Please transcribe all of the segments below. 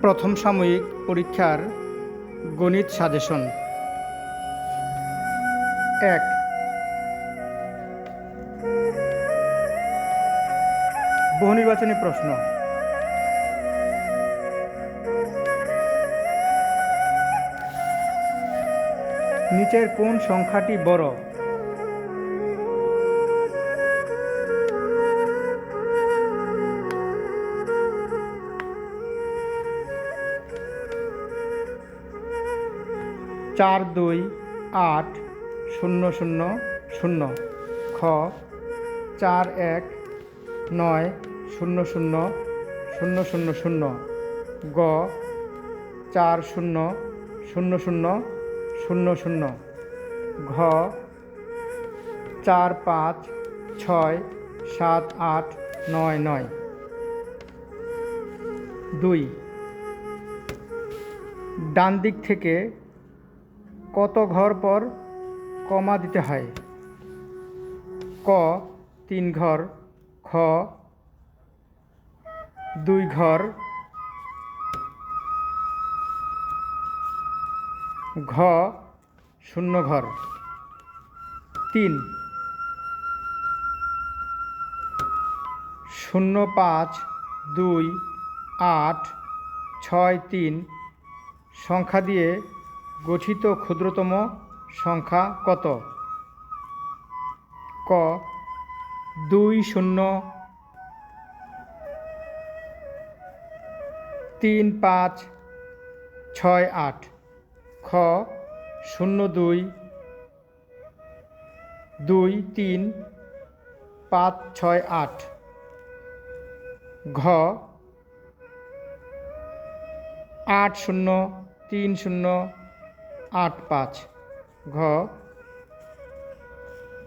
প্রথম সাময়িক পরীক্ষার গণিত সাজেশন। 1 বহুনির্বাচনী প্রশ্ন। নিচের কোন সংখ্যাটি বড়? চার 2 8 0 0 0। খ 4 1 9 0 0 0 0 0। গ 4 0 0 0 0 0। ঘ 4 5 6 7 8 9 9। 2 ডান দিক থেকে কত ঘর পর কমা দিতে হয়? ক 3 ঘর। খ 2 ঘর। ঘ 0 ঘর। 3 0 5 2 8 6 3 সংখ্যা দিয়ে গঠিত ক্ষুদ্রতম সংখ্যা কত? ক 2 0 3 5 6 8। খ 0 2 2 3 5 6 8। ঘ 8 0 3 0 8 5। ঘ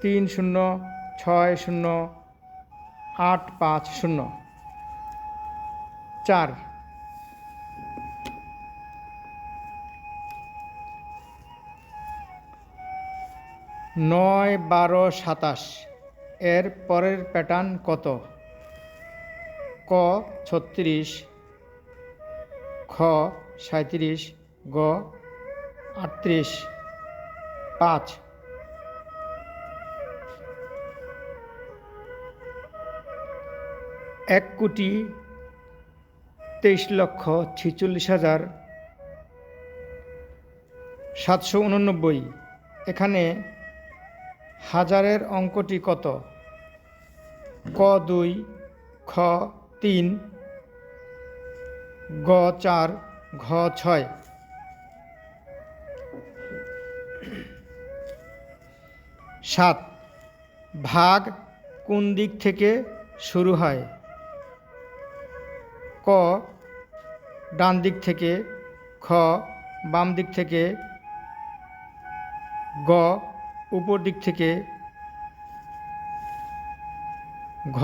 3 0 6 0 8 5 0। 4 9 12 27 এর পরের প্যাটার্ন কত? ক 36। খ 37। গ 38। 5 1,23,46,789। এখানে হাজারের অঙ্কটি কত? ক 2 খ 3 গ 4 ঘ 6। 7 ভাগ কোন দিক থেকে শুরু হয়? ক ডান দিক থেকে। খ বাম দিক থেকে। গ উপর দিক থেকে। ঘ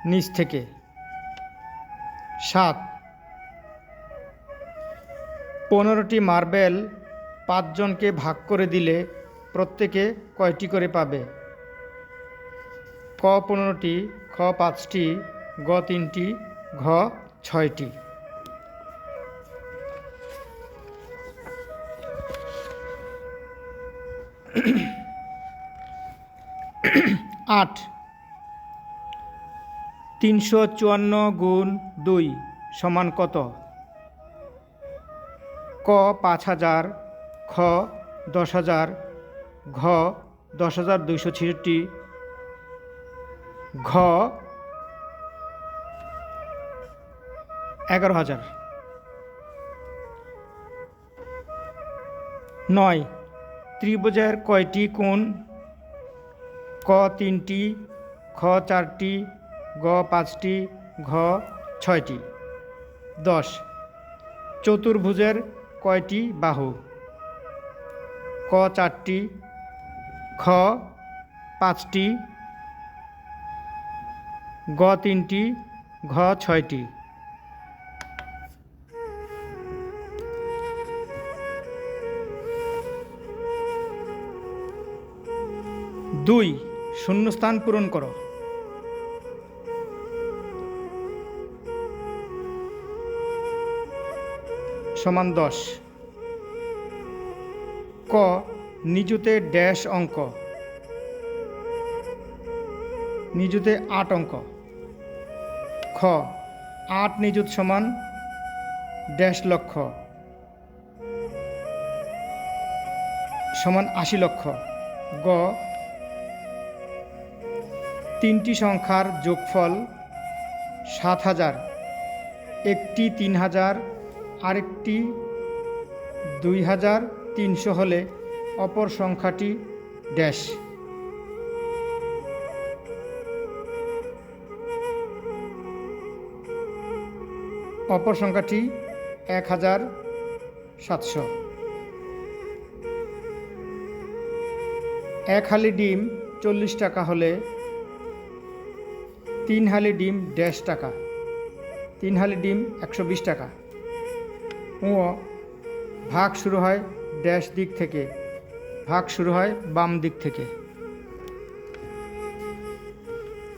নিচ থেকে। 7 15টি মার্বেল 5 জনকে ভাগ করে দিলে প্রত্যেকে কয়টি করে পাবে? ক 15টি। খ 5টি। গ 3টি। ঘ 6টি। 8 354 গুণ 2 সমান কত? ক 5000। খ 10,000। ঘ 10,266। ঘ 11,000। 9 ত্রিভুজের কয়টি কোণ? ক 3টি। খ 4টি। গ 5টি। ঘ 6টি। 10 চতুর্ভুজের কয়টি বাহু? ক 4টি। খ 5টি। গ 3টি। ঘ 6টি। 2 শূন্যস্থান পূরণ করো। সমান 10। ক নিযুতে ড্যাশ অঙ্ক, নিযুতে 8 অঙ্ক। খ 8 নিযুত সমান ড্যাশ লক্ষ সমান 80 লক্ষ। গ 3টি সংখ্যার যোগফল 7000, একটি 3000 আরেকটি 2300 হলে অপর সংখ্যাটি ড্যাশ। অপর সংখ্যাটি 1700। 1 হালি ডিম 40 টাকা হলে 3 হালি ডিম ড্যাশ টাকা। 3 হালি ডিম 120 টাকা। ও ভাগ শুরু হয় ড্যাশ দিক থেকে, ভাগ শুরু হয় বাম দিক থেকে।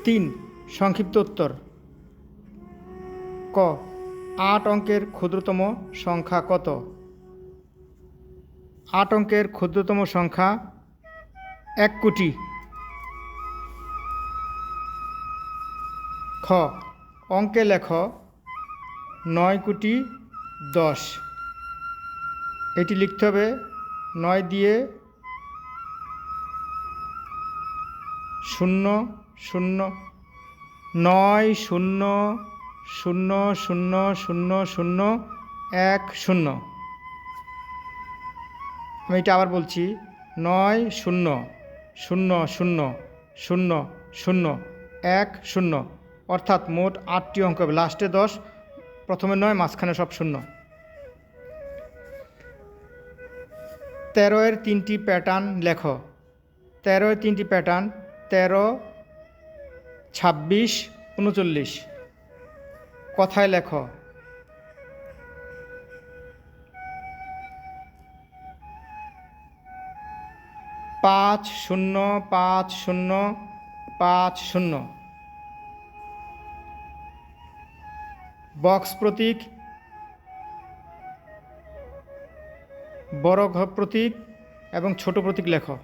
3 সংক্ষিপ্ত উত্তর। ক 8 অঙ্কের ক্ষুদ্রতম সংখ্যা কত? 8 অঙ্কের ক্ষুদ্রতম সংখ্যা 1 কোটি। খ অঙ্কে লেখ 9 কোটি 10। এটি লিখতে হবে 9 দিয়ে 0 0 9 0 0 0 0 0 1 0। আমি এটা আবার বলছি 9 0 0 0 0 0 1 0, অর্থাৎ মোট 8টি অঙ্ক হবে। লাস্টে 10, প্রথমে 9, মাঝখানে সব 0। 13 এর 3টি প্যাটার্ন লেখো। 13 এর 3টি প্যাটার্ন 13, 26, 39। কথায় লেখো। পাঁচ 0 5 0 5 0। বক্স প্রতীক, বড় ঘর প্রতীক এবং ছোট প্রতীক লেখো।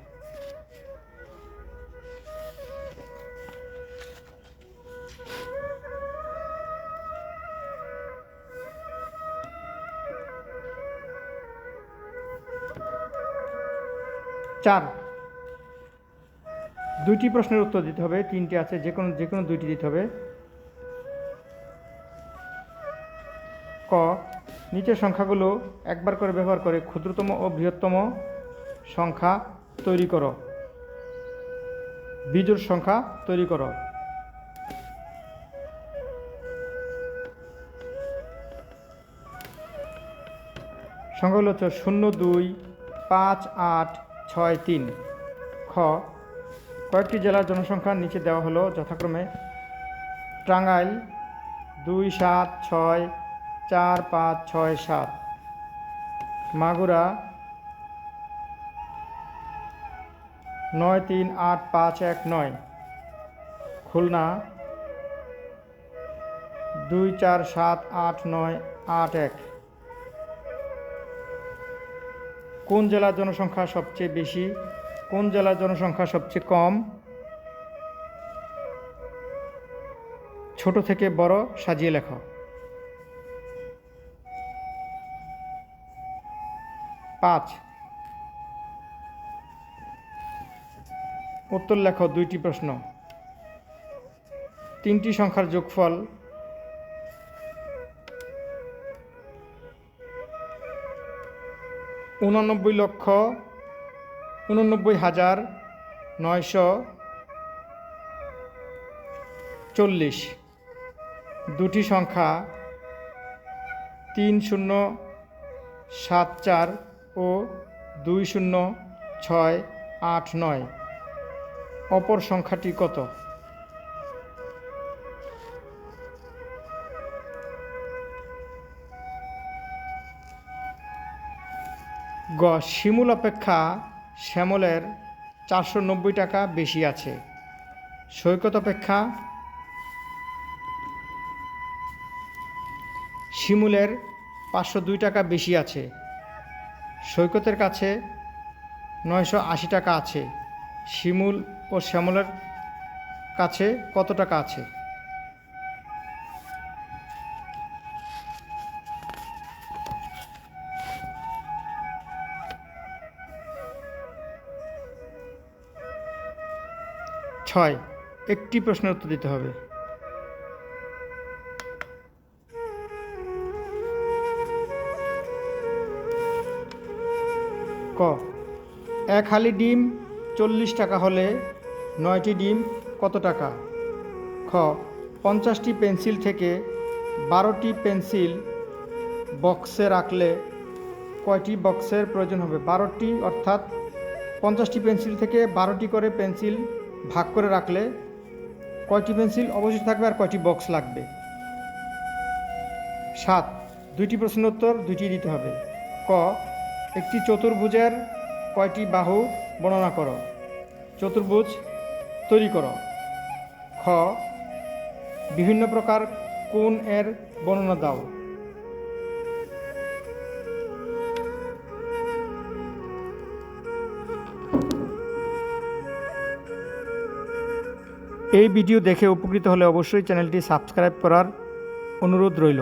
চার 2টি প্রশ্নের উত্তর দিতে হবে। 3টে আছে, যে কোনো 2টি দিতে হবে। ক নিচের সংখ্যাগুলো একবার করে ব্যবহার করে ক্ষুদ্রতম ও বৃহত্তম সংখ্যা তৈরি করো। বিজোড় সংখ্যা তৈরি করো। সংখ্যাগুলো হচ্ছে 0 2 5 8 6 3। খ কয়েকটি জেলার জনসংখ্যা নিচে দেওয়া হলো যথাক্রমে টাঙ্গাইল 2 7 6 4 5 6 7, মাগুরা 9 3 8 5 1 9, খুলনা 2 4 7 8 9 8 1। কোন জেলার জনসংখ্যা সবচেয়ে বেশি, কোন জেলার জনসংখ্যা সবচেয়ে কম? ছোট থেকে বড় সাজিয়ে লেখো। 5 উত্তর লেখো 2টি প্রশ্ন। 3টি সংখ্যার যোগফল 89,89,940। 2টি সংখ্যা 3074 ও 20689। অপর সংখ্যাটি কত? গ শিমুল অপেক্ষা শ্যামলের 490 টাকা বেশি আছে। সৈকত অপেক্ষা শিমুলের 502 টাকা বেশি আছে। সৈকতের কাছে 980 টাকা আছে। শিমুল ও শ্যামলের কাছে কত টাকা আছে? ছয়, একটি প্রশ্নের উত্তর দিতে হবে। ক, এক হালি ডিম 40 টাকা হলে 9টি ডিম কত টাকা? খ, 50টি পেন্সিল থেকে 12টি পেন্সিল বক্সে রাখলে কয়টি বক্সের প্রয়োজন হবে? 12টি, অর্থাৎ 50টি পেন্সিল থেকে 12টি করে পেন্সিল ভাগ করে রাখলে কয়টি পেন্সিল অবশিষ্ট থাকবে আর কয়টি বক্স লাগবে? 7, দুইটি প্রশ্নের উত্তর দুইটি দিতে হবে। ক, একটি চতুর্ভুজের কয়টি বাহু বর্ণনা করো? চতুর্ভুজ তৈরি করো। খ, বিভিন্ন প্রকার কোণ এর বর্ণনা দাও। এই ভিডিও দেখে উপকৃত হলে অবশ্যই চ্যানেলটি সাবস্ক্রাইব করার অনুরোধ রইল।